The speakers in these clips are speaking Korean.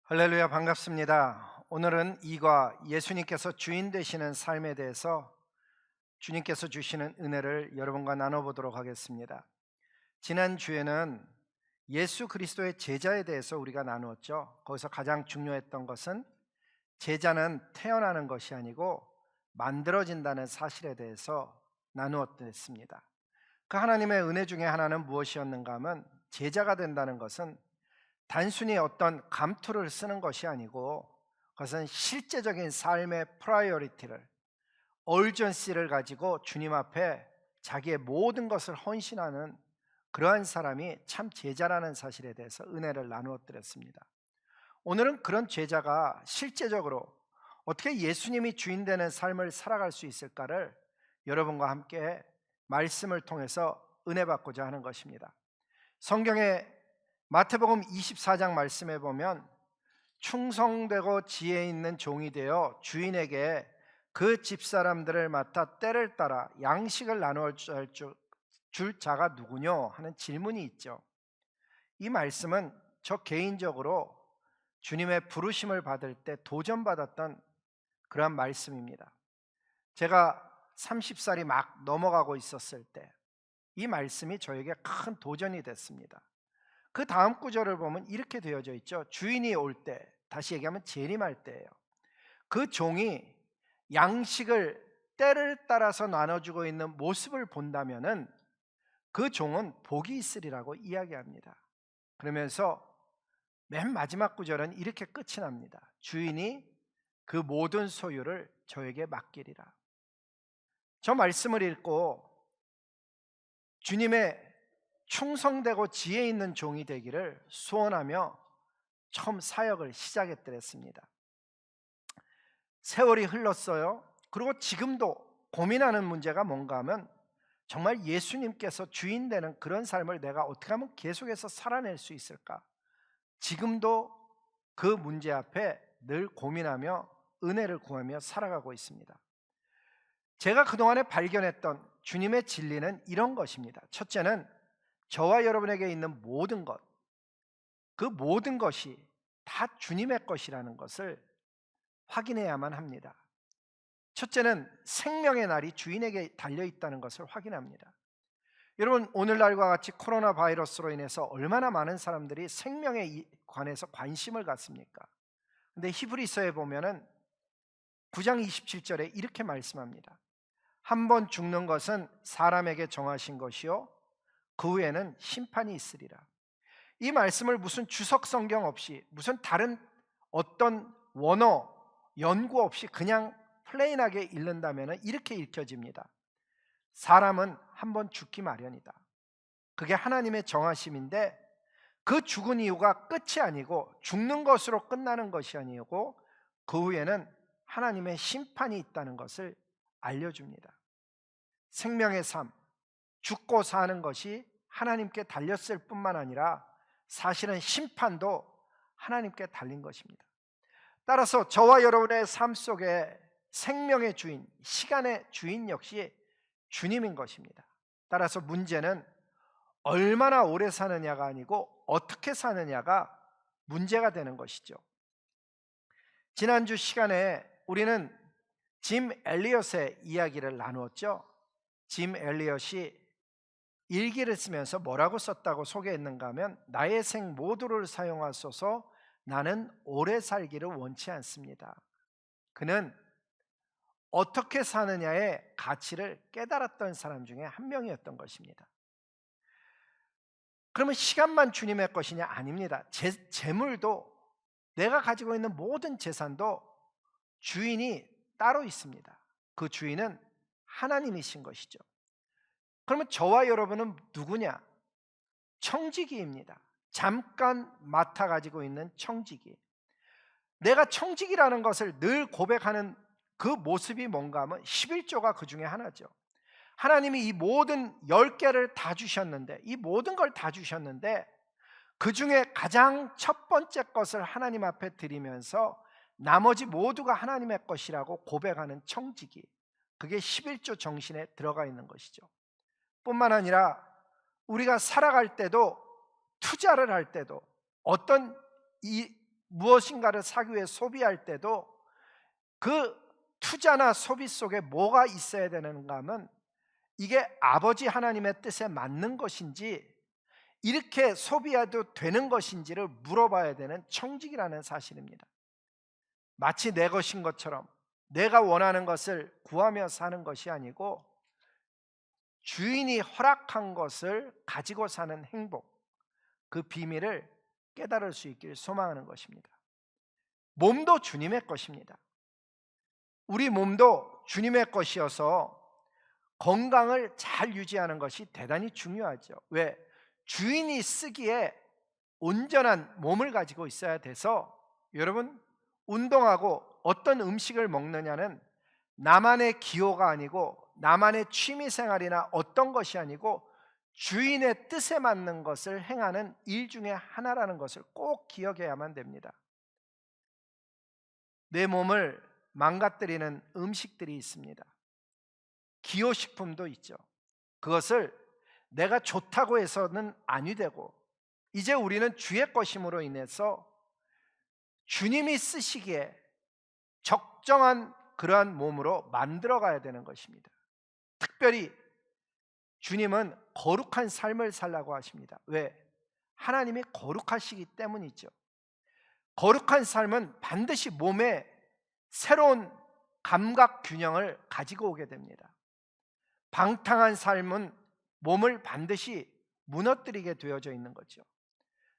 할렐루야, 반갑습니다. 오늘은 이과 예수님께서 주인 되시는 삶에 대해서 주님께서 주시는 은혜를 여러분과 나눠보도록 하겠습니다. 지난주에는 예수 그리스도의 제자에 대해서 우리가 나누었죠. 거기서 가장 중요했던 것은 제자는 태어나는 것이 아니고 만들어진다는 사실에 대해서 나누었습니다. 그 하나님의 은혜 중에 하나는 무엇이었는가 하면, 제자가 된다는 것은 단순히 어떤 감투를 쓰는 것이 아니고 그것은 실제적인 삶의 프라이어리티를, 얼전시를 가지고 주님 앞에 자기의 모든 것을 헌신하는 그러한 사람이 참 제자라는 사실에 대해서 은혜를 나누어 드렸습니다. 오늘은 그런 제자가 실제적으로 어떻게 예수님이 주인 되는 삶을 살아갈 수 있을까를 여러분과 함께 말씀을 통해서 은혜 받고자 하는 것입니다. 성경의 마태복음 24장 말씀에 보면, 충성되고 지혜 있는 종이 되어 주인에게 그 집사람들을 맡아 때를 따라 양식을 나누어 줄 자가 누구뇨 하는 질문이 있죠. 이 말씀은 저 개인적으로 주님의 부르심을 받을 때 도전받았던 그러한 말씀입니다. 제가 30살이 막 넘어가고 있었을 때 이 말씀이 저에게 큰 도전이 됐습니다. 그 다음 구절을 보면 이렇게 되어져 있죠. 주인이 올 때, 다시 얘기하면 재림할 때예요. 그 종이 양식을 때를 따라서 나눠주고 있는 모습을 본다면은 그 종은 복이 있으리라고 이야기합니다. 그러면서 맨 마지막 구절은 이렇게 끝이 납니다. 주인이 그 모든 소유를 저에게 맡기리라. 저 말씀을 읽고 주님의 충성되고 지혜 있는 종이 되기를 소원하며 처음 사역을 시작했더랬습니다. 세월이 흘렀어요. 그리고 지금도 고민하는 문제가 뭔가 하면, 정말 예수님께서 주인 되는 그런 삶을 내가 어떻게 하면 계속해서 살아낼 수 있을까? 지금도 그 문제 앞에 늘 고민하며 은혜를 구하며 살아가고 있습니다. 제가 그동안에 발견했던 주님의 진리는 이런 것입니다. 첫째는 저와 여러분에게 있는 모든 것, 그 모든 것이 다 주님의 것이라는 것을 확인해야만 합니다. 첫째는 생명의 날이 주인에게 달려있다는 것을 확인합니다. 여러분, 오늘날과 같이 코로나 바이러스로 인해서 얼마나 많은 사람들이 생명에 관해서 관심을 갖습니까? 근데 히브리서에 보면은 9장 27절에 이렇게 말씀합니다. 한 번 죽는 것은 사람에게 정하신 것이요 그 후에는 심판이 있으리라. 이 말씀을 무슨 주석 성경 없이, 무슨 다른 어떤 원어 연구 없이 그냥 플레인하게 읽는다면 이렇게 읽혀집니다. 사람은 한번 죽기 마련이다. 그게 하나님의 정하심인데, 그 죽은 이유가 끝이 아니고 죽는 것으로 끝나는 것이 아니고 그 후에는 하나님의 심판이 있다는 것을 알려줍니다. 생명의 삶, 죽고 사는 것이 하나님께 달렸을 뿐만 아니라 사실은 심판도 하나님께 달린 것입니다. 따라서 저와 여러분의 삶 속에 생명의 주인, 시간의 주인 역시 주님인 것입니다. 따라서 문제는 얼마나 오래 사느냐가 아니고 어떻게 사느냐가 문제가 되는 것이죠. 지난주 시간에 우리는 짐 엘리엇의 이야기를 나누었죠. 짐 엘리엇이 일기를 쓰면서 뭐라고 썼다고 소개했는가 하면, 나의 생 모두를 사용하소서, 나는 오래 살기를 원치 않습니다. 그는 어떻게 사느냐의 가치를 깨달았던 사람 중에 한 명이었던 것입니다. 그러면 시간만 주님의 것이냐? 아닙니다. 재물도, 내가 가지고 있는 모든 재산도 주인이 따로 있습니다. 그 주인은 하나님이신 것이죠. 그러면 저와 여러분은 누구냐? 청지기입니다. 잠깐 맡아 가지고 있는 청지기. 내가 청지기라는 것을 늘 고백하는 그 모습이 뭔가 하면 11조가 그 중에 하나죠. 하나님이 이 모든 10개를 다 주셨는데, 이 모든 걸 다 주셨는데 그 중에 가장 첫 번째 것을 하나님 앞에 드리면서 나머지 모두가 하나님의 것이라고 고백하는 청지기, 그게 11조 정신에 들어가 있는 것이죠. 뿐만 아니라 우리가 살아갈 때도, 투자를 할 때도, 어떤 무엇인가를 사기 위해 소비할 때도 그 투자나 소비 속에 뭐가 있어야 되는가 하면 이게 아버지 하나님의 뜻에 맞는 것인지 이렇게 소비해도 되는 것인지를 물어봐야 되는 청직이라는 사실입니다. 마치 내 것인 것처럼 내가 원하는 것을 구하며 사는 것이 아니고 주인이 허락한 것을 가지고 사는 행복, 그 비밀을 깨달을 수 있기를 소망하는 것입니다. 몸도 주님의 것입니다. 우리 몸도 주님의 것이어서 건강을 잘 유지하는 것이 대단히 중요하죠. 왜? 주인이 쓰기에 온전한 몸을 가지고 있어야 돼서 여러분, 운동하고 어떤 음식을 먹느냐는 나만의 기호가 아니고 나만의 취미생활이나 어떤 것이 아니고 주인의 뜻에 맞는 것을 행하는 일 중에 하나라는 것을 꼭 기억해야만 됩니다. 내 몸을 망가뜨리는 음식들이 있습니다. 기호식품도 있죠. 그것을 내가 좋다고 해서는 아니 되고 이제 우리는 주의 것임으로 인해서 주님이 쓰시기에 적정한 그러한 몸으로 만들어 가야 되는 것입니다. 특별히 주님은 거룩한 삶을 살라고 하십니다. 왜? 하나님이 거룩하시기 때문이죠. 거룩한 삶은 반드시 몸에 새로운 감각 균형을 가지고 오게 됩니다. 방탕한 삶은 몸을 반드시 무너뜨리게 되어져 있는 거죠.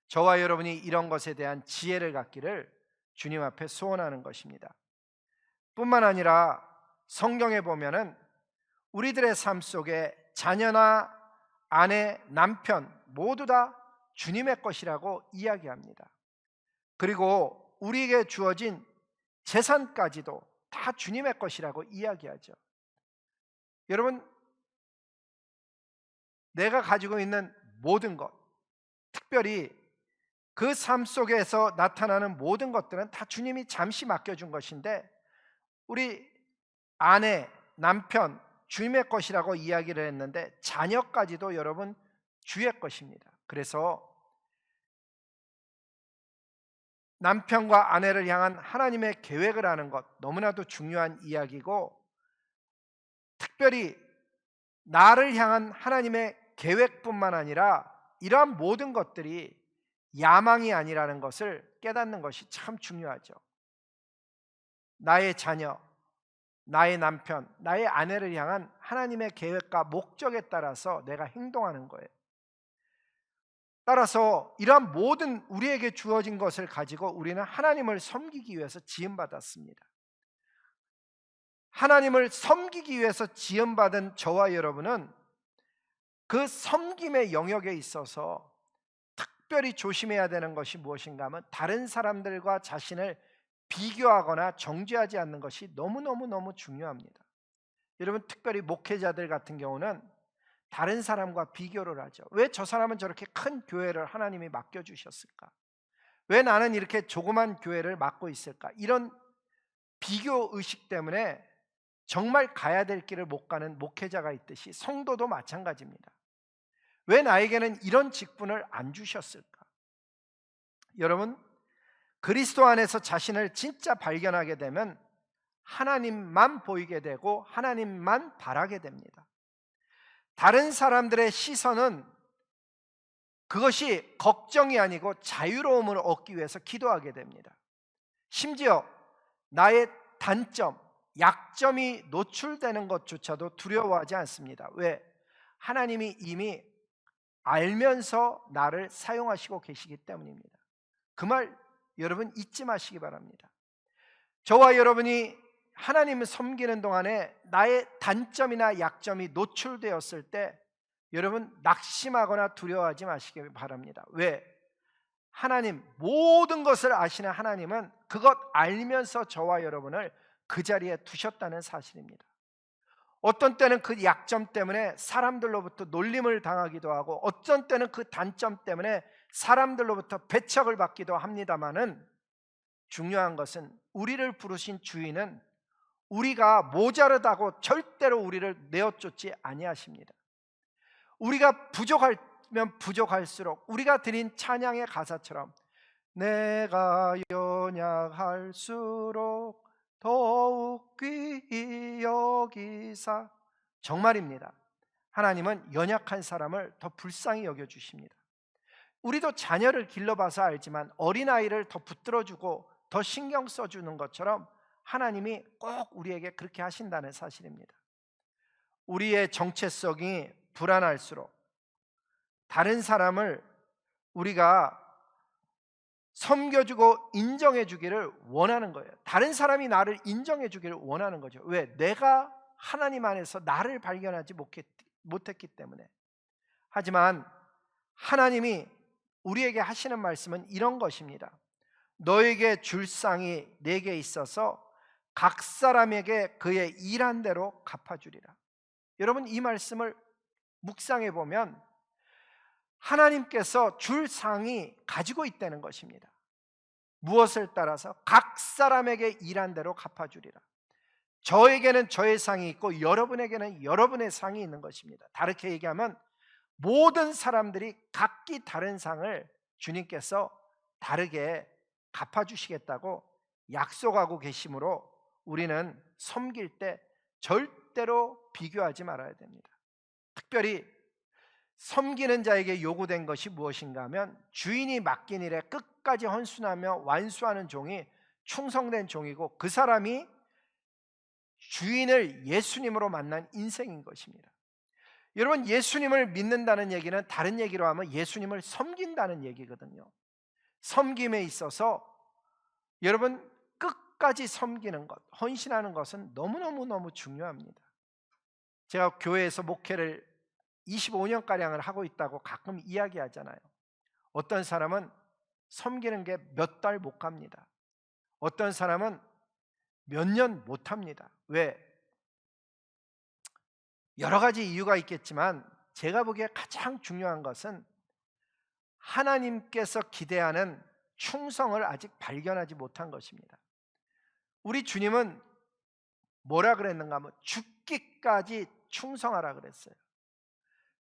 저와 여러분이 이런 것에 대한 지혜를 갖기를 주님 앞에 소원하는 것입니다. 뿐만 아니라 성경에 보면은 우리들의 삶 속에 자녀나 아내, 남편 모두 다 주님의 것이라고 이야기합니다. 그리고 우리에게 주어진 재산까지도 다 주님의 것이라고 이야기하죠. 여러분, 내가 가지고 있는 모든 것, 특별히 그 삶 속에서 나타나는 모든 것들은 다 주님이 잠시 맡겨준 것인데 우리 아내, 남편 주님의 것이라고 이야기를 했는데 자녀까지도 여러분 주의 것입니다. 그래서 남편과 아내를 향한 하나님의 계획을 아는 것 너무나도 중요한 이야기고, 특별히 나를 향한 하나님의 계획뿐만 아니라 이러한 모든 것들이 야망이 아니라는 것을 깨닫는 것이 참 중요하죠. 나의 자녀, 나의 남편, 나의 아내를 향한 하나님의 계획과 목적에 따라서 내가 행동하는 거예요. 따라서 이러한 모든 우리에게 주어진 것을 가지고 우리는 하나님을 섬기기 위해서 지음받았습니다. 하나님을 섬기기 위해서 지음받은 저와 여러분은 그 섬김의 영역에 있어서 특별히 조심해야 되는 것이 무엇인가 하면 다른 사람들과 자신을 비교하거나 정죄하지 않는 것이 너무너무 중요합니다. 여러분, 특별히 목회자들 같은 경우는 다른 사람과 비교를 하죠. 왜 저 사람은 저렇게 큰 교회를 하나님이 맡겨주셨을까? 왜 나는 이렇게 조그만 교회를 맡고 있을까? 이런 비교 의식 때문에 정말 가야 될 길을 못 가는 목회자가 있듯이 성도도 마찬가지입니다. 왜 나에게는 이런 직분을 안 주셨을까? 여러분, 그리스도 안에서 자신을 진짜 발견하게 되면 하나님만 보이게 되고 하나님만 바라게 됩니다. 다른 사람들의 시선은 그것이 걱정이 아니고 자유로움을 얻기 위해서 기도하게 됩니다. 심지어 나의 단점, 약점이 노출되는 것조차도 두려워하지 않습니다. 왜? 하나님이 이미 알면서 나를 사용하시고 계시기 때문입니다. 그 말 여러분 잊지 마시기 바랍니다. 저와 여러분이 하나님을 섬기는 동안에 나의 단점이나 약점이 노출되었을 때 여러분 낙심하거나 두려워하지 마시기 바랍니다. 왜? 하나님, 모든 것을 아시는 하나님은 그것 알면서 저와 여러분을 그 자리에 두셨다는 사실입니다. 어떤 때는 그 약점 때문에 사람들로부터 놀림을 당하기도 하고 어떤 때는 그 단점 때문에 사람들로부터 배척을 받기도 합니다마는 중요한 것은 우리를 부르신 주인은 우리가 모자르다고 절대로 우리를 내어쫓지 아니하십니다. 우리가 부족하면 부족할수록 우리가 드린 찬양의 가사처럼 내가 연약할수록 더욱 귀히 여기사. 정말입니다. 하나님은 연약한 사람을 더 불쌍히 여겨주십니다. 우리도 자녀를 길러봐서 알지만 어린아이를 더 붙들어주고 더 신경 써주는 것처럼 하나님이 꼭 우리에게 그렇게 하신다는 사실입니다. 우리의 정체성이 불안할수록 다른 사람을 우리가 섬겨주고 인정해주기를 원하는 거예요. 다른 사람이 나를 인정해주기를 원하는 거죠. 왜? 내가 하나님 안에서 나를 발견하지 못했기 때문에. 하지만 하나님이 우리에게 하시는 말씀은 이런 것입니다. 너에게 줄 상이 내게 있어서 각 사람에게 그의 일한 대로 갚아주리라. 여러분, 이 말씀을 묵상해 보면 하나님께서 줄 상이 가지고 있다는 것입니다. 무엇을 따라서? 각 사람에게 일한 대로 갚아주리라. 저에게는 저의 상이 있고 여러분에게는 여러분의 상이 있는 것입니다. 다르게 얘기하면 모든 사람들이 각기 다른 상을 주님께서 다르게 갚아주시겠다고 약속하고 계시므로 우리는 섬길 때 절대로 비교하지 말아야 됩니다. 특별히 섬기는 자에게 요구된 것이 무엇인가 하면 주인이 맡긴 일에 끝까지 헌신하며 완수하는 종이 충성된 종이고, 그 사람이 주인을 예수님으로 만난 인생인 것입니다. 여러분, 예수님을 믿는다는 얘기는 다른 얘기로 하면 예수님을 섬긴다는 얘기거든요. 섬김에 있어서 여러분, 끝까지 섬기는 것, 헌신하는 것은 너무너무 중요합니다. 제가 교회에서 목회를 25년가량을 하고 있다고 가끔 이야기하잖아요. 어떤 사람은 섬기는 게 몇 달 못 갑니다. 어떤 사람은 몇 년 못 합니다. 왜? 여러 가지 이유가 있겠지만 제가 보기에 가장 중요한 것은 하나님께서 기대하는 충성을 아직 발견하지 못한 것입니다. 우리 주님은 뭐라 그랬는가 하면 죽기까지 충성하라 그랬어요.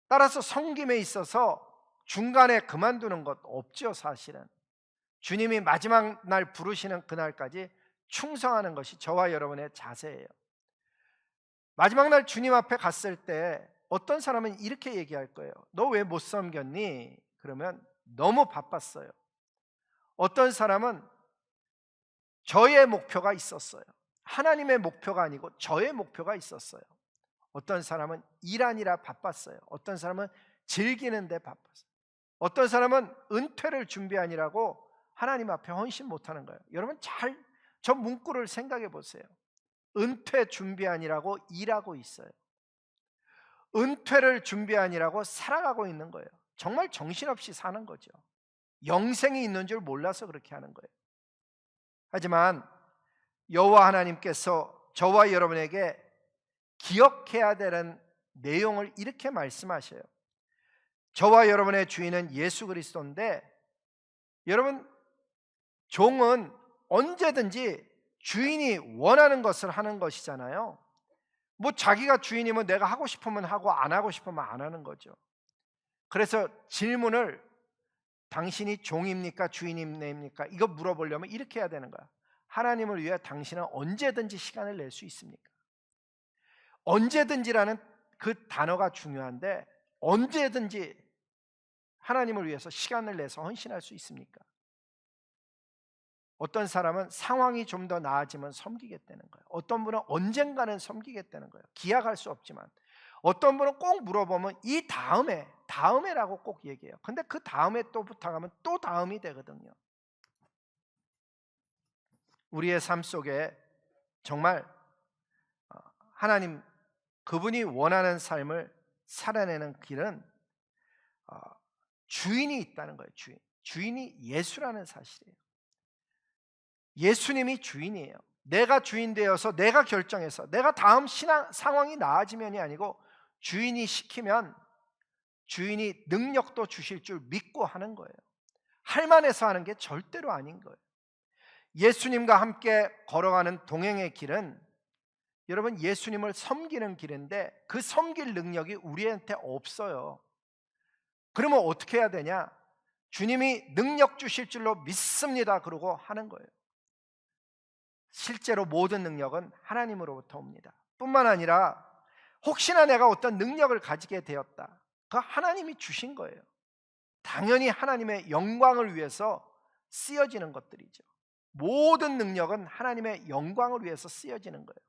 따라서 섬김에 있어서 중간에 그만두는 것 없죠. 사실은 주님이 마지막 날 부르시는 그날까지 충성하는 것이 저와 여러분의 자세예요. 마지막 날 주님 앞에 갔을 때 어떤 사람은 이렇게 얘기할 거예요. 너 왜 못 섬겼니? 그러면 너무 바빴어요. 어떤 사람은 저의 목표가 있었어요. 하나님의 목표가 아니고 저의 목표가 있었어요. 어떤 사람은 일 아니라 바빴어요. 어떤 사람은 즐기는데 바빴어요. 어떤 사람은 은퇴를 준비하느라고 하나님 앞에 헌신 못하는 거예요. 여러분, 저 문구를 생각해 보세요. 은퇴 준비하느라고 일하고 있어요. 은퇴를 준비하느라고 살아가고 있는 거예요. 정말 정신없이 사는 거죠. 영생이 있는 줄 몰라서 그렇게 하는 거예요. 하지만 여호와 하나님께서 저와 여러분에게 기억해야 되는 내용을 이렇게 말씀하셔요. 저와 여러분의 주인은 예수 그리스도인데, 여러분, 종은 언제든지 주인이 원하는 것을 하는 것이잖아요. 뭐 자기가 주인이면 내가 하고 싶으면 하고 안 하고 싶으면 안 하는 거죠. 그래서 질문을 당신이 종입니까 주인입니까? 이거 물어보려면 이렇게 해야 되는 거야. 하나님을 위해 당신은 언제든지 시간을 낼 수 있습니까? 언제든지라는 그 단어가 중요한데, 언제든지 하나님을 위해서 시간을 내서 헌신할 수 있습니까? 어떤 사람은 상황이 좀 더 나아지면 섬기겠다는 거예요. 어떤 분은 언젠가는 섬기겠다는 거예요. 기약할 수 없지만. 어떤 분은 꼭 물어보면 이 다음에라고 꼭 얘기해요. 근데 그 다음에 또 부탁하면 또 다음이 되거든요. 우리의 삶 속에 정말 하나님, 그분이 원하는 삶을 살아내는 길은 주인이 있다는 거예요. 주인이 예수라는 사실이에요. 예수님이 주인이에요. 내가 주인 되어서 내가 결정해서 내가 다음 상황이 나아지면이 아니고 주인이 시키면 주인이 능력도 주실 줄 믿고 하는 거예요. 할만해서 하는 게 절대로 아닌 거예요. 예수님과 함께 걸어가는 동행의 길은 여러분, 예수님을 섬기는 길인데 그 섬길 능력이 우리한테 없어요. 그러면 어떻게 해야 되냐? 주님이 능력 주실 줄로 믿습니다. 그러고 하는 거예요. 실제로 모든 능력은 하나님으로부터 옵니다. 뿐만 아니라 혹시나 내가 어떤 능력을 가지게 되었다, 그 하나님이 주신 거예요. 당연히 하나님의 영광을 위해서 쓰여지는 것들이죠. 모든 능력은 하나님의 영광을 위해서 쓰여지는 거예요.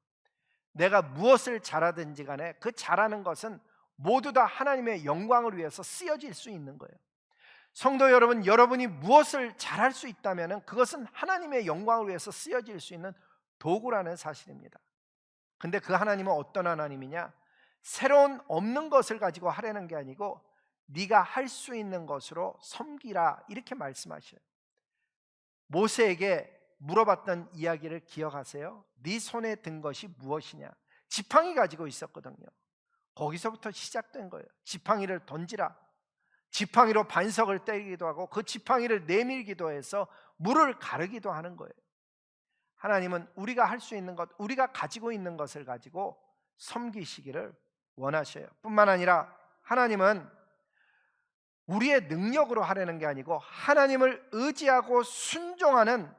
내가 무엇을 잘하든지 간에 그 잘하는 것은 모두 다 하나님의 영광을 위해서 쓰여질 수 있는 거예요. 성도 여러분, 여러분이 무엇을 잘할 수 있다면 그것은 하나님의 영광을 위해서 쓰여질 수 있는 도구라는 사실입니다. 근데 그 하나님은 어떤 하나님이냐? 새로운 없는 것을 가지고 하려는 게 아니고 네가 할 수 있는 것으로 섬기라, 이렇게 말씀하셔요. 모세에게 물어봤던 이야기를 기억하세요? 네 손에 든 것이 무엇이냐? 지팡이 가지고 있었거든요. 거기서부터 시작된 거예요. 지팡이를 던지라. 지팡이로 반석을 때리기도 하고 그 지팡이를 내밀기도 해서 물을 가르기도 하는 거예요. 하나님은 우리가 할 수 있는 것, 우리가 가지고 있는 것을 가지고 섬기시기를 원하셔요. 뿐만 아니라 하나님은 우리의 능력으로 하려는 게 아니고 하나님을 의지하고 순종하는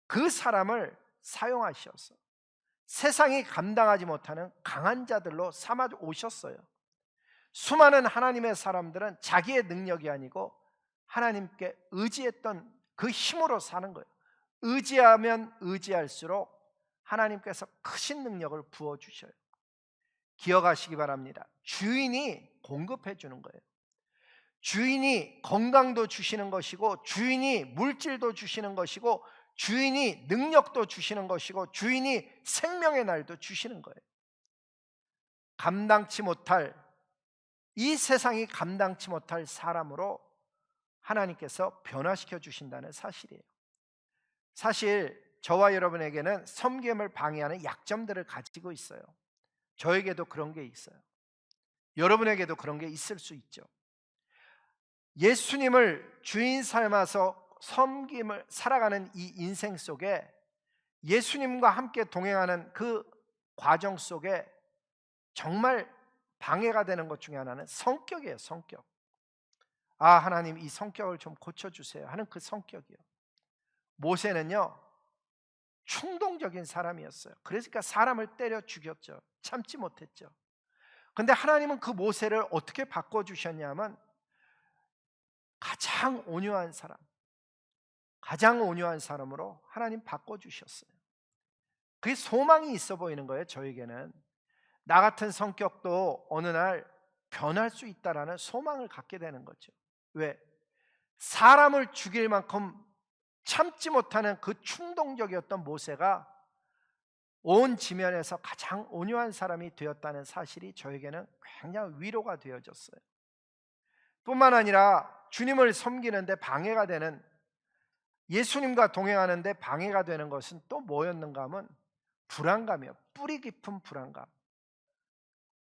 그 사람을 사용하셔서 세상이 감당하지 못하는 강한 자들로 삼아 오셨어요. 수많은 하나님의 사람들은 자기의 능력이 아니고 하나님께 의지했던 그 힘으로 사는 거예요. 의지하면 의지할수록 하나님께서 크신 능력을 부어주셔요. 기억하시기 바랍니다. 주인이 공급해 주는 거예요. 주인이 건강도 주시는 것이고, 주인이 물질도 주시는 것이고, 주인이 능력도 주시는 것이고, 주인이 생명의 날도 주시는 거예요. 감당치 못할, 이 세상이 감당치 못할 사람으로 하나님께서 변화시켜 주신다는 사실이에요. 사실 저와 여러분에게는 섬김을 방해하는 약점들을 가지고 있어요. 저에게도 그런 게 있어요. 여러분에게도 그런 게 있을 수 있죠. 예수님을 주인 삼아서 섬김을 살아가는 이 인생 속에, 예수님과 함께 동행하는 그 과정 속에 정말 방해가 되는 것 중에 하나는 성격이에요. 성격. 아, 하나님 이 성격을 좀 고쳐주세요 하는 그 성격이요. 모세는요, 충동적인 사람이었어요. 그러니까 사람을 때려 죽였죠. 참지 못했죠. 근데 하나님은 그 모세를 어떻게 바꿔주셨냐면 가장 온유한 사람, 가장 온유한 사람으로 하나님 바꿔주셨어요. 그게 소망이 있어 보이는 거예요. 저에게는 나 같은 성격도 어느 날 변할 수 있다라는 소망을 갖게 되는 거죠. 왜? 사람을 죽일 만큼 참지 못하는 그 충동적이었던 모세가 온 지면에서 가장 온유한 사람이 되었다는 사실이 저에게는 굉장히 위로가 되어졌어요. 뿐만 아니라 주님을 섬기는데 방해가 되는, 예수님과 동행하는데 방해가 되는 것은 또 뭐였는가 하면 불안감이요. 뿌리 깊은 불안감.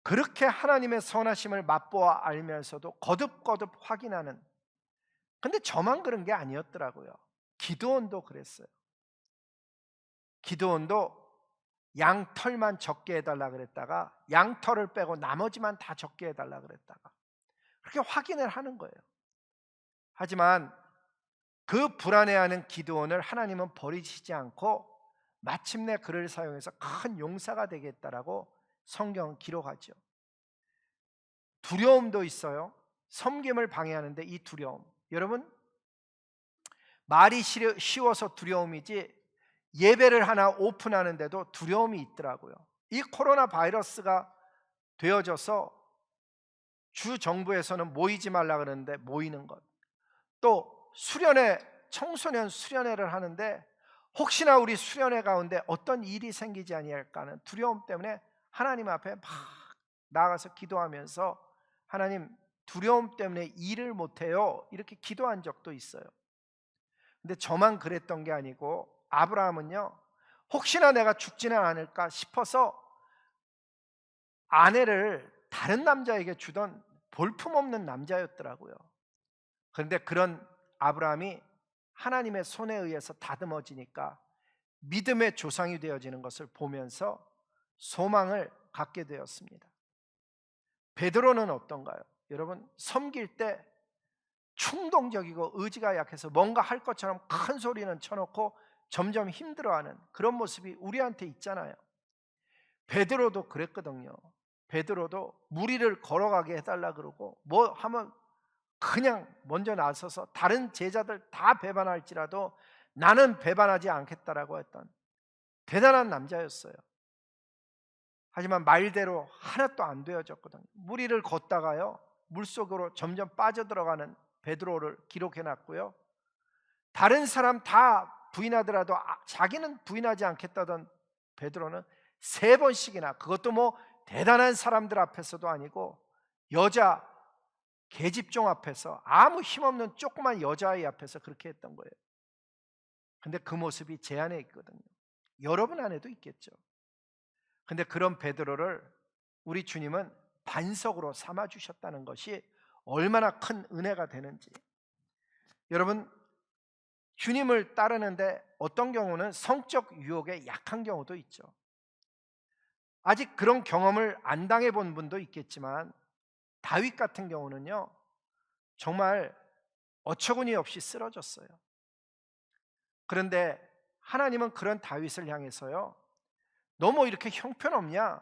그렇게 하나님의 선하심을 맛보아 알면서도 거듭거듭 확인하는, 근데 저만 그런 게 아니었더라고요. 기드온도 그랬어요. 기드온도 양털만 적게 해달라 그랬다가 양털을 빼고 나머지만 다 적게 해달라 그랬다가 그렇게 확인을 하는 거예요. 하지만 그 불안해하는 기드온을 하나님은 버리시지 않고 마침내 그를 사용해서 큰 용사가 되겠다라고 성경은 기록하죠. 두려움도 있어요. 섬김을 방해하는데 이 두려움, 여러분 말이 쉬워서 두려움이지 예배를 하나 오픈하는데도 두려움이 있더라고요. 이 코로나 바이러스가 되어져서 주 정부에서는 모이지 말라 그러는데 모이는 것, 또 수련회, 청소년 수련회를 하는데 혹시나 우리 수련회 가운데 어떤 일이 생기지 아니할까 하는 두려움 때문에 하나님 앞에 막 나아가서 기도하면서 하나님 두려움 때문에 일을 못해요 이렇게 기도한 적도 있어요. 근데 저만 그랬던 게 아니고 아브라함은요, 혹시나 내가 죽지는 않을까 싶어서 아내를 다른 남자에게 주던 볼품없는 남자였더라고요. 그런데 그런 아브라함이 하나님의 손에 의해서 다듬어지니까 믿음의 조상이 되어지는 것을 보면서 소망을 갖게 되었습니다. 베드로는 어떤가요? 여러분, 섬길 때 충동적이고 의지가 약해서 뭔가 할 것처럼 큰 소리는 쳐놓고 점점 힘들어하는 그런 모습이 우리한테 있잖아요. 베드로도 그랬거든요. 베드로도 무리를 걸어가게 해달라 그러고 뭐 하면 그냥 먼저 나서서 다른 제자들 다 배반할지라도 나는 배반하지 않겠다라고 했던 대단한 남자였어요. 하지만 말대로 하나도 안 되어졌거든요. 무리를 걷다가요 물속으로 점점 빠져들어가는 베드로를 기록해 놨고요, 다른 사람 다 부인하더라도 자기는 부인하지 않겠다던 베드로는 3번씩이나, 그것도 뭐 대단한 사람들 앞에서도 아니고 여자 계집종 앞에서, 아무 힘없는 조그만 여자아이 앞에서 그렇게 했던 거예요. 근데 그 모습이 제 안에 있거든요. 여러분 안에도 있겠죠. 근데 그런 베드로를 우리 주님은 반석으로 삼아 주셨다는 것이 얼마나 큰 은혜가 되는지. 여러분, 주님을 따르는데 어떤 경우는 성적 유혹에 약한 경우도 있죠. 아직 그런 경험을 안 당해본 분도 있겠지만 다윗 같은 경우는요 정말 어처구니 없이 쓰러졌어요. 그런데 하나님은 그런 다윗을 향해서요, 너 뭐 이렇게 형편없냐?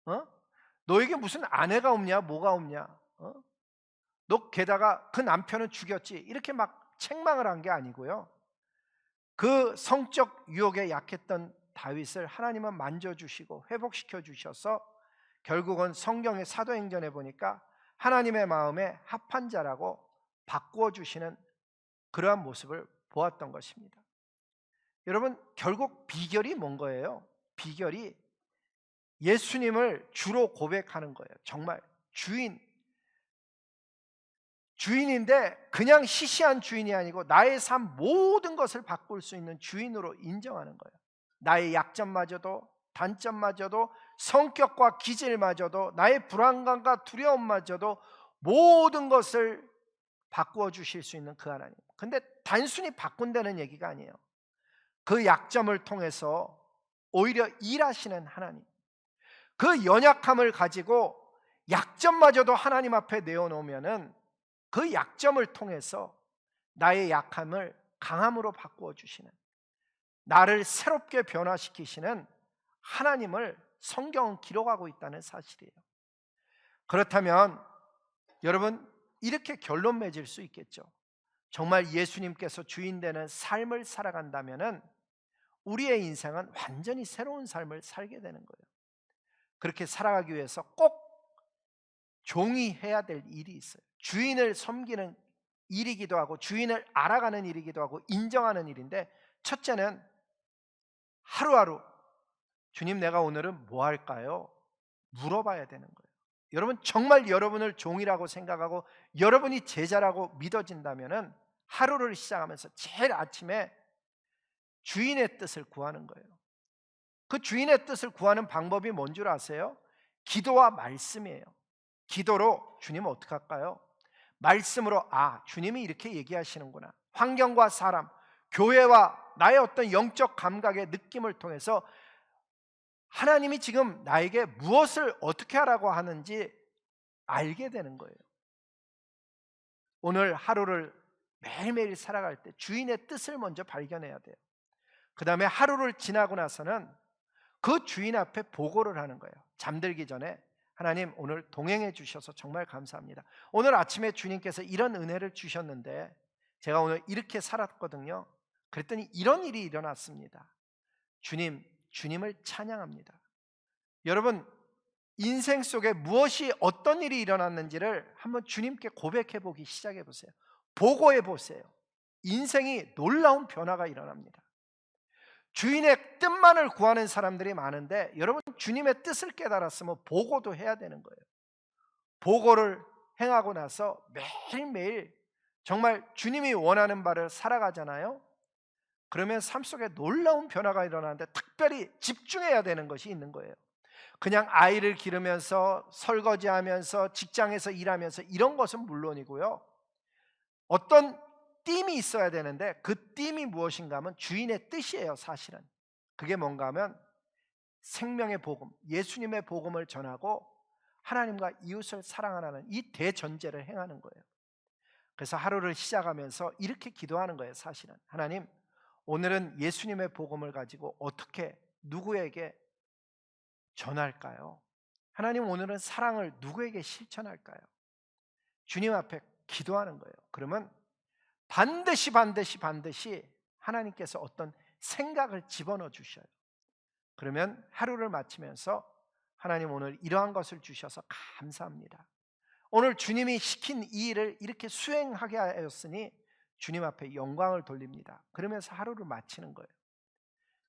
어? 너에게 무슨 아내가 없냐? 뭐가 없냐? 너 게다가 그 남편은 죽였지, 이렇게 막 책망을 한 게 아니고요, 그 성적 유혹에 약했던 다윗을 하나님은 만져주시고 회복시켜 주셔서 결국은 성경의 사도행전에 보니까 하나님의 마음에 합한 자라고 바꾸어 주시는 그러한 모습을 보았던 것입니다. 여러분, 결국 비결이 뭔 거예요? 비결이 예수님을 주로 고백하는 거예요. 정말 주인인데 그냥 시시한 주인이 아니고 나의 삶 모든 것을 바꿀 수 있는 주인으로 인정하는 거예요. 나의 약점마저도, 단점마저도, 성격과 기질마저도, 나의 불안감과 두려움마저도 모든 것을 바꾸어 주실 수 있는 그 하나님. 근데 단순히 바꾼다는 얘기가 아니에요. 그 약점을 통해서 오히려 일하시는 하나님, 그 연약함을 가지고 약점마저도 하나님 앞에 내어놓으면은 그 약점을 통해서 나의 약함을 강함으로 바꾸어 주시는, 나를 새롭게 변화시키시는 하나님을 성경은 기록하고 있다는 사실이에요. 그렇다면 여러분, 이렇게 결론 맺을 수 있겠죠. 정말 예수님께서 주인 되는 삶을 살아간다면은 우리의 인생은 완전히 새로운 삶을 살게 되는 거예요. 그렇게 살아가기 위해서 꼭 종이 해야 될 일이 있어요. 주인을 섬기는 일이기도 하고 주인을 알아가는 일이기도 하고 인정하는 일인데, 첫째는 하루하루 주님, 내가 오늘은 뭐 할까요? 물어봐야 되는 거예요. 여러분, 정말 여러분을 종이라고 생각하고 여러분이 제자라고 믿어진다면은 하루를 시작하면서 제일 아침에 주인의 뜻을 구하는 거예요. 그 주인의 뜻을 구하는 방법이 뭔 줄 아세요? 기도와 말씀이에요. 기도로 주님 어떻게 할까요? 말씀으로, 주님이 이렇게 얘기하시는구나. 환경과 사람, 교회와 나의 어떤 영적 감각의 느낌을 통해서 하나님이 지금 나에게 무엇을 어떻게 하라고 하는지 알게 되는 거예요. 오늘 하루를 매일매일 살아갈 때 주인의 뜻을 먼저 발견해야 돼요. 그 다음에 하루를 지나고 나서는 그 주인 앞에 보고를 하는 거예요. 잠들기 전에, 하나님 오늘 동행해 주셔서 정말 감사합니다. 오늘 아침에 주님께서 이런 은혜를 주셨는데 제가 오늘 이렇게 살았거든요. 그랬더니 이런 일이 일어났습니다. 주님을 찬양합니다. 여러분, 인생 속에 무엇이 어떤 일이 일어났는지를 한번 주님께 고백해 보기 시작해 보세요. 보고해 보세요. 인생이 놀라운 변화가 일어납니다. 주인의 뜻만을 구하는 사람들이 많은데 여러분, 주님의 뜻을 깨달았으면 보고도 해야 되는 거예요. 보고를 행하고 나서 매일매일 정말 주님이 원하는 바를 살아가잖아요. 그러면 삶 속에 놀라운 변화가 일어나는데 특별히 집중해야 되는 것이 있는 거예요. 그냥 아이를 기르면서 설거지하면서 직장에서 일하면서 이런 것은 물론이고요, 어떤 띠이 있어야 되는데 그 띠이 무엇인가 하면 주인의 뜻이에요. 사실은 그게 뭔가 하면 생명의 복음, 예수님의 복음을 전하고 하나님과 이웃을 사랑하는 이 대전제를 행하는 거예요. 그래서 하루를 시작하면서 이렇게 기도하는 거예요. 사실은 하나님, 오늘은 예수님의 복음을 가지고 어떻게 누구에게 전할까요? 하나님, 오늘은 사랑을 누구에게 실천할까요? 주님 앞에 기도하는 거예요. 그러면 반드시 하나님께서 어떤 생각을 집어넣어 주셔요. 그러면 하루를 마치면서 하나님, 오늘 이러한 것을 주셔서 감사합니다. 오늘 주님이 시킨 이 일을 이렇게 수행하게 하였으니 주님 앞에 영광을 돌립니다. 그러면서 하루를 마치는 거예요.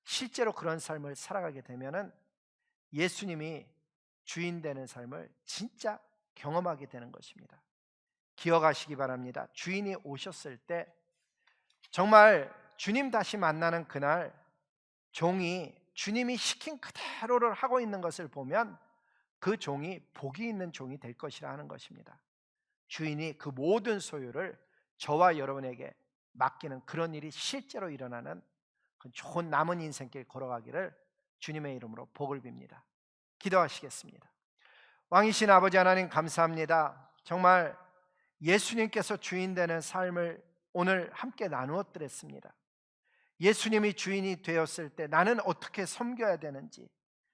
실제로 그런 삶을 살아가게 되면은 예수님이 주인 되는 삶을 진짜 경험하게 되는 것입니다. 기억하시기 바랍니다. 주인이 오셨을 때 정말 주님 다시 만나는 그날 종이 주님이 시킨 그대로를 하고 있는 것을 보면 그 종이 복이 있는 종이 될 것이라 하는 것입니다. 주인이 그 모든 소유를 저와 여러분에게 맡기는 그런 일이 실제로 일어나는 그 좋은 남은 인생길 걸어가기를 주님의 이름으로 복을 빕니다. 기도하시겠습니다. 왕이신 아버지 하나님, 감사합니다. 정말 예수님께서 주인 되는 삶을 오늘 함께 나누어 드렸습니다. 예수님이 주인이 되었을 때 나는 어떻게 섬겨야 되는지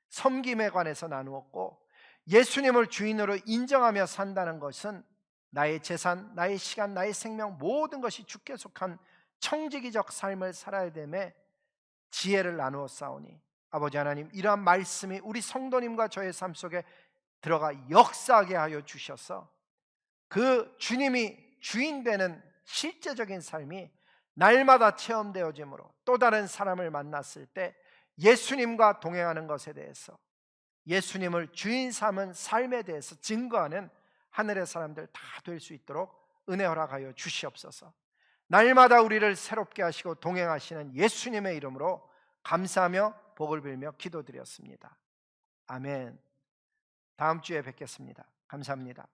섬김에 관해서 나누었고, 예수님을 주인으로 인정하며 산다는 것은 나의 재산, 나의 시간, 나의 생명 모든 것이 주께 속한 청지기적 삶을 살아야 됨에 지혜를 나누어 싸우니 아버지 하나님, 이러한 말씀이 우리 성도님과 저의 삶 속에 들어가 역사하게 하여 주셔서 그 주님이 주인 되는 실제적인 삶이 날마다 체험되어지므로 또 다른 사람을 만났을 때 예수님과 동행하는 것에 대해서, 예수님을 주인 삼은 삶에 대해서 증거하는 하늘의 사람들 다 될 수 있도록 은혜 허락하여 주시옵소서. 날마다 우리를 새롭게 하시고 동행하시는 예수님의 이름으로 감사하며 복을 빌며 기도드렸습니다. 아멘. 다음 주에 뵙겠습니다. 감사합니다.